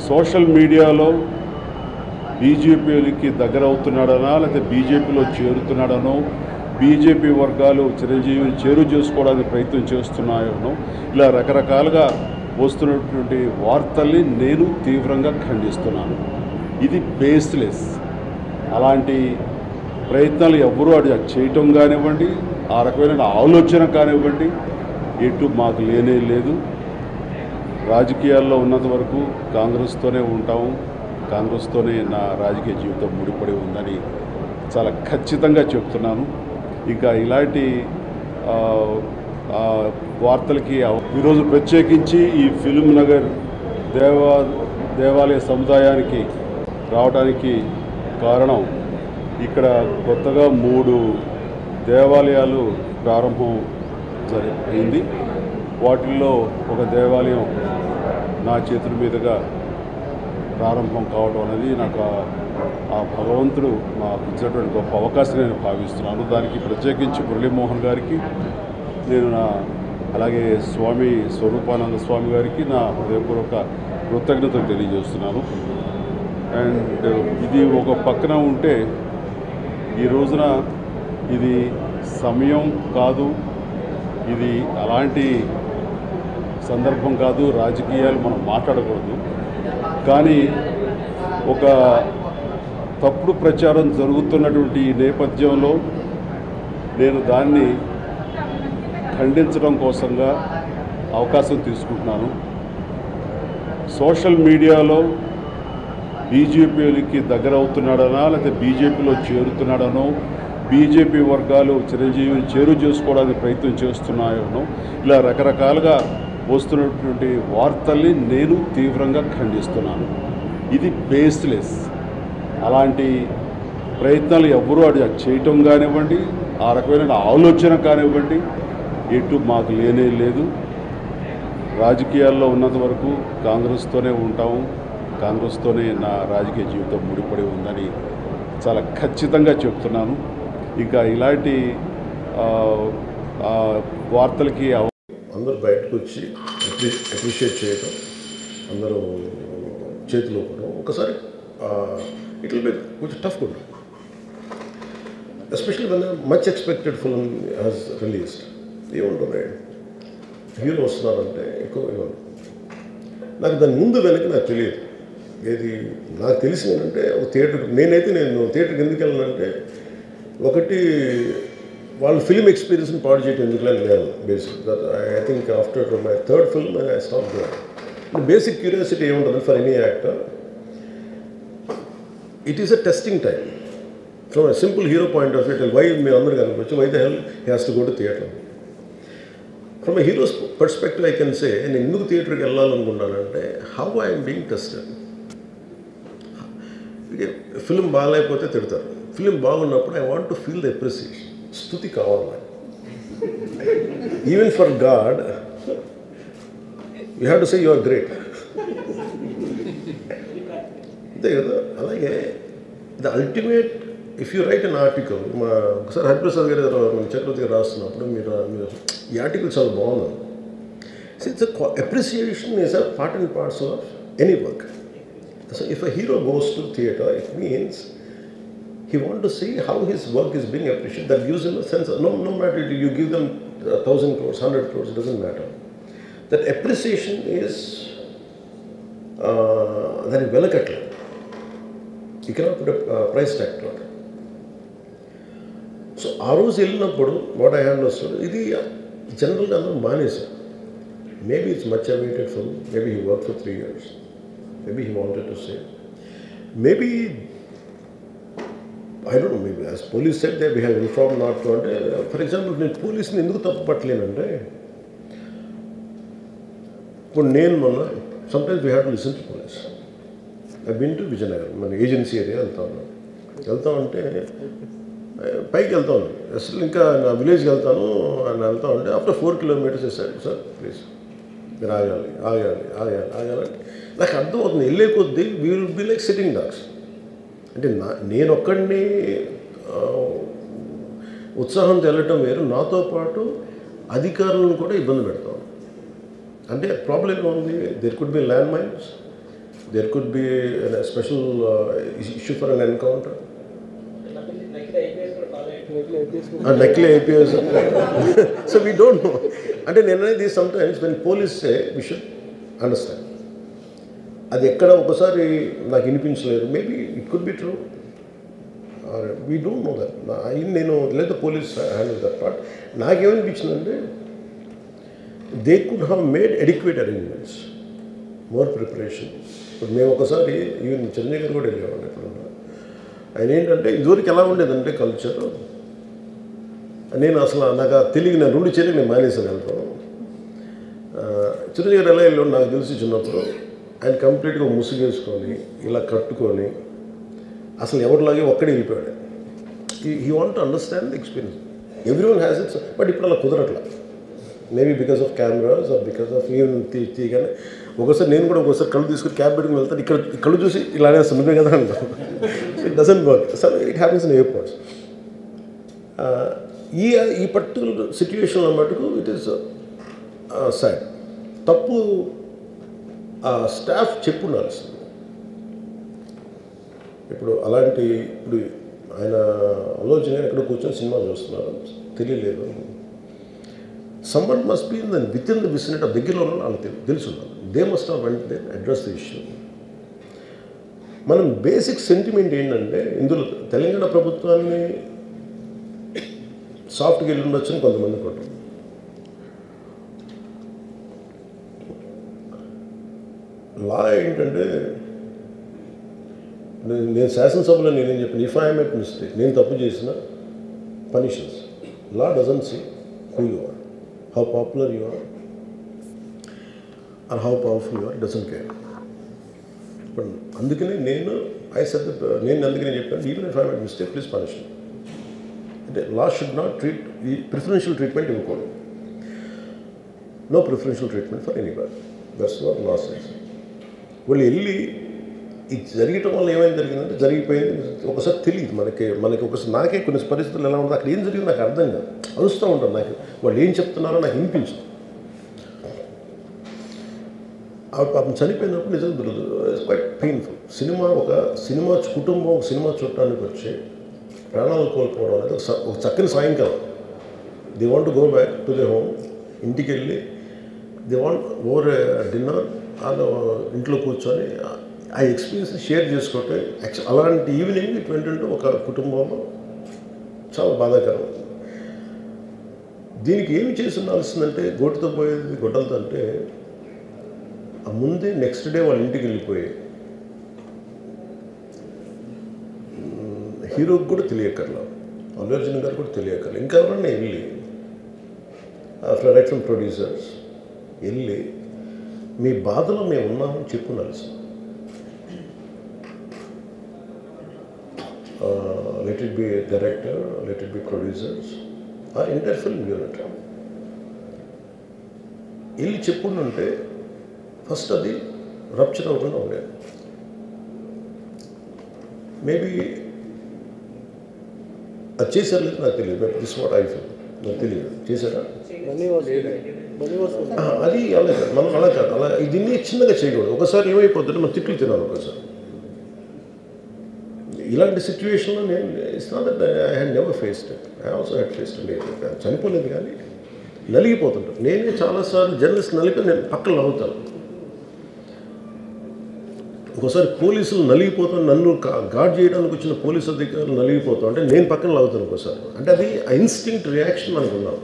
Social మీడియాలో బీజేపీకి దగ్గర అవుతున్నాడనా లేకపోతే బీజేపీలో చేరుతున్నాడనో బీజేపీ వర్గాలు చిరంజీవిని చేరు చేసుకోవడానికి ప్రయత్నం చేస్తున్నాయనో ఇలా రకరకాలుగా వస్తున్నటువంటి వార్తల్ని నేను తీవ్రంగా ఖండిస్తున్నాను. ఇది బేస్లెస్. అలాంటి ప్రయత్నాలు ఎవరూ అది చేయటం కానివ్వండి, ఆ రకమైన ఆలోచన కానివ్వండి, ఎటు మాకు లేనే లేదు. రాజకీయాల్లో ఉన్నంత వరకు కాంగ్రెస్తోనే ఉంటాము, కాంగ్రెస్తోనే నా రాజకీయ జీవితం ముడిపడి ఉందని చాలా ఖచ్చితంగా చెప్తున్నాను. ఇంకా ఇలాంటి వార్తలకి ఈరోజు ప్రత్యేకించి ఈ ఫిల్మ్ నగర్ దేవాలయ సముదాయానికి రావడానికి కారణం, ఇక్కడ కొత్తగా 3 దేవాలయాలు ప్రారంభం అయింది. వాటిల్లో ఒక దేవాలయం నా చేతుల మీదుగా ప్రారంభం కావడం అనేది నాకు ఆ భగవంతుడు నాకు ఇచ్చినటువంటి గొప్ప అవకాశం నేను భావిస్తున్నాను. దానికి ప్రత్యేకించి మురళీమోహన్ గారికి నేను అలాగే స్వామి స్వరూపానంద స్వామి గారికి నా హృదయపూర్వక కృతజ్ఞతలు తెలియజేస్తున్నాను. అండ్ ఇది ఒక పక్కన ఉంటే ఈ రోజున ఇది సమయం కాదు, ఇది అలాంటి సందర్భం కాదు, రాజకీయాలు మనం మాట్లాడకూడదు. కానీ ఒక తప్పుడు ప్రచారం జరుగుతున్నటువంటి ఈ నేపథ్యంలో నేను దాన్ని ఖండించడం కోసంగా అవకాశం తీసుకుంటున్నాను. సోషల్ మీడియాలో బీజేపీకి దగ్గర అవుతున్నాడనా లేకపోతే బీజేపీలో చేరుతున్నాడనో బీజేపీ వర్గాలు చిరంజీవిని చేరు చేసుకోవడానికి ప్రయత్నం చేస్తున్నాయనో ఇలా రకరకాలుగా వస్తున్నటువంటి వార్తల్ని నేను తీవ్రంగా ఖండిస్తున్నాను. ఇది బేస్లెస్. అలాంటి ప్రయత్నాలు ఎవరూ అది చేయటం కానివ్వండి, ఆ రకమైన ఆలోచన కానివ్వండి, ఎటు మాకు లేనే లేదు. రాజకీయాల్లో ఉన్నంత వరకు కాంగ్రెస్తోనే ఉంటాము, కాంగ్రెస్తోనే నా రాజకీయ జీవితం ముడిపడి ఉందని చాలా ఖచ్చితంగా చెప్తున్నాను. ఇంకా ఇలాంటి వార్తలకి అందరూ బయటకు వచ్చి అప్రిషియేట్ చేయడం, అందరూ చేతిలో కూడా ఒకసారి ఇట్ విల్ బి కొంచెం టఫ్ కూడా, especially when much expected film has released. ఏముంటుంది, హీరో వస్తున్నారంటే ఎక్కువ నాకు దాని ముందు వెనక్కి నాకు తెలియదు. ఏది నాకు తెలిసింది ఏంటంటే ఒక థియేటర్కి నేను థియేటర్కి ఎందుకు వెళ్ళానంటే, ఒకటి వాళ్ళ ఫిల్మ్ ఎక్స్పీరియన్స్ని పాడు చేయడం ఎందుకు నేను basic that I think after my third film I stop doing. Basic curiosity ఏముంటుంది for any actor, it is a testing time from a simple hero point of view. Why మీ అందరూ కనిపించు, why the hell he has to go to theatre. From a hero's perspective I can say, నేను ఎందుకు థియేటర్కి వెళ్ళాలనుకున్నానంటే how I'm being tested. Film బాగాలేకపోతే తిడతారు, film బాగున్నప్పుడు I want to feel the appreciation. స్తుతి కావాలి నాకు. Even for God you have to say you are great. అంతే కదా. అలాగే the ultimate, if you write an article, ఒకసారి హరిప్రసాద్ గారు చక్రవర్తి గారు రాస్తున్నప్పుడు మీరు ఈ ఆర్టికల్ చాలా బాగుంది. It's appreciation is a part and parcel of any work. So if a hero goes to theatre, it means he wants to see how his work is being appreciated. That gives him a sense of, no matter you give them 1,000 crores, 100 crores, it doesn't matter. That appreciation is very velakatla. You cannot put a price tag to it. So ఆ రోజు వెళ్ళినప్పుడు what I understood, ఇది జనరల్గా అందరూ మానేశారు. Maybe it's much awaited film, maybe he worked for 3 years. Maybe he wanted to say. Maybe, I don't know, maybe as police said that we have informed not to. For example, నేను పోలీస్ని ఎందుకు తప్పు పట్టలేనంటే, ఇప్పుడు నేను మొన్న sometimes we have to listen to police. I've been to Vizianagaram, మన agency area వెళ్తా ఉంటే పైకి వెళ్తా ఉన్నాను. అసలు ఇంకా నా విలేజ్కి వెళ్తాను అని వెళ్తా ఉంటే ఆఫ్టర్ 4 kilometers సార్ ప్లీజ్ మీరు ఆగాలి. నాకు అర్థమవుతుంది, వెళ్ళే కొద్దీ we will be like sitting dogs. అంటే నేను ఒక్కడిని ఉత్సాహంతో వెళ్ళటం వేరు, నాతో పాటు అధికారులను కూడా ఇబ్బంది పెడతాం. అంటే ప్రాబ్లం ఉంది, there could be land mines, there could be a special issue for an encounter. Naqli IPS. So we don't know. And then sometimes when police say, we should understand. అది ఎక్కడ ఒకసారి నాకు వినిపించలేదు, maybe it could be true, we don't know that. నేను లేదా police handle that part. నాకేమనిపించిందంటే they could have made adequate arrangements, more preparation. ఇప్పుడు మేము ఒకసారి ఈవెన్ చెన్నై గారు కూడా వెళ్ళేవాడిని. ఎప్పుడన్నా ఆయన ఏంటంటే ఇదివరకు ఎలా ఉండేదంటే కల్చర్, నేను అసలు నాకు తెలియదు, నేను 2 చేతులు నేను మానేసాను వెళ్తాను. చిరంజీవి గారు ఎలా వెళ్ళాడు నాకు తెలిసి చిన్నప్పుడు, ఆయన కంప్లీట్గా ముసుగేసుకొని ఇలా కట్టుకొని అసలు ఎవరిలాగే ఒక్కడే వెళ్ళిపోయాడు. He want to understand the experience. Everyone has its, but ఇప్పుడు అలా కుదరట్లా. Maybe because of cameras or because of even తీయగానే ఒకసారి నేను కూడా ఒకసారి కళ్ళు తీసుకుని క్యాబ్ పెట్టుకుని వెళ్తాను, ఇక్కడ కళ్ళు చూసి ఇలానే నువ్వే కదా అంటాను. It doesn't work. So it happens in airports. ఈ పర్టికులర్ సిచ్యువేషన్లో మటుకు ఇట్ ఈస్ సాడ్. తప్పు స్టాఫ్ చెప్పుండాల్సింది. ఇప్పుడు అలాంటి ఇప్పుడు ఆయన ఆలోచన ఎక్కడ కూర్చొని సినిమా చూస్తున్నారు తెలియలేదు. Someone must be in with in the vicinity of దగ్గరలో ఉన్న వాళ్ళకి తెలుసు. They must have went they address the issue. మనం బేసిక్ సెంటిమెంట్ ఏంటంటే ఇందులో తెలంగాణ ప్రభుత్వాన్ని సాఫ్ట్గా వెళ్ళి ఉండొచ్చని కొంతమంది కొట్టారు. లా ఏంటంటే నేను శాసనసభలో నేనేం చెప్పాను, ఇఫ్ ఐ మేక్ మిస్టేక్, నేను తప్పు చేసిన punishments. Law doesn't see who you are, how popular you are or how powerful you are, doesn't care. ఇప్పుడు అందుకనే నేను అందుకనే చెప్పాను, even if I make mistake please punish me. అంటే లా షుడ్ నాట్ ట్రీట్ ఈ ప్రిఫరెన్షియల్ ట్రీట్మెంట్ ఇవ్వకూడదు. No preferential treatment for anybody. That's what law says. వాళ్ళు వెళ్ళి ఇది జరగటం వల్ల ఏమైనా జరిగిందంటే జరిగిపోయింది. ఒకసారి తెలియదు మనకి ఒకసారి నాకే కొన్ని పరిస్థితులు ఎలా ఉందో అక్కడ ఏం జరిగింది నాకు అర్థం కాదు, అరుస్తూ ఉంటాను. నాకు వాళ్ళు ఏం చెప్తున్నారో నాకు వినిపించదు. పాపం చనిపోయినప్పుడు నిజంగా దొరకదు. It's quite painful. సినిమా కుటుంబం ఒక సినిమా చూడటానికి వచ్చి ప్రాణాలు కోల్పోవడం అనేది ఒక చక్కని సాయంకాలం. They want to go back to the home. ఇంటికి వెళ్ళి దే వాంట్ ఓవర్ డిన్నర్ వాళ్ళు ఇంట్లో కూర్చొని ఆ ఎక్స్పీరియన్స్ షేర్ చేసుకోవటం. అలాంటి ఈవినింగ్ ఇటువంటి ఒక కుటుంబంలో చాలా బాధాకరం. దీనికి ఏమి చేసి ఉండాల్సిందంటే గోటితో పోయేది గొడ్డలతో అంటే ఆ ముందే నెక్స్ట్ డే వాళ్ళ ఇంటికి వెళ్ళిపోయి హీరోకి కూడా తెలియకర్లా, అల్లు అర్జున్ గారు కూడా తెలియకర్లా, ఇంకా ఎవరన్నా వెళ్ళి రైట్ ఫ్రమ్ ప్రొడ్యూసర్స్ వెళ్ళి మీ బాధలో మేము ఉన్నామని చెప్పుండాల్సి. Let it be director, let it be producers or entire film unit వెళ్ళి చెప్పుంటే ఫస్ట్ అది రప్చర్ అవ్వకుండా ఉండేది. మేబీ అది చేశారు లేదు నాకు తెలియదు. దిస్ వాట్ ఐ ఫీల్, నాకు తెలియదు చేశారా అది అలా కాదు. మనం అలా కాదు, అలా దీన్ని చిన్నగా చేయకూడదు. ఒకసారి ఏమైపోతుంటే మనం తిట్లు తినాలి. ఒకసారి ఇలాంటి సిచ్యువేషన్లో నేను it's not that I had never faced it. I also had faced it. చనిపోలేదు కానీ నలిగిపోతుంటాను. నేనే చాలాసార్లు జర్నలిస్ట్ నలిపి నేను పక్కన నవ్వుతాను. ఒకసారి పోలీసులు నలిగిపోతాను, నన్ను గార్డ్ చేయడానికి వచ్చిన పోలీసు అధికారులు నలిగిపోతాం అంటే నేను పక్కన నవ్వుతాను ఒకసారి. అంటే అది ఇన్స్టింక్ట్ రియాక్షన్ మనకు ఉన్నాను.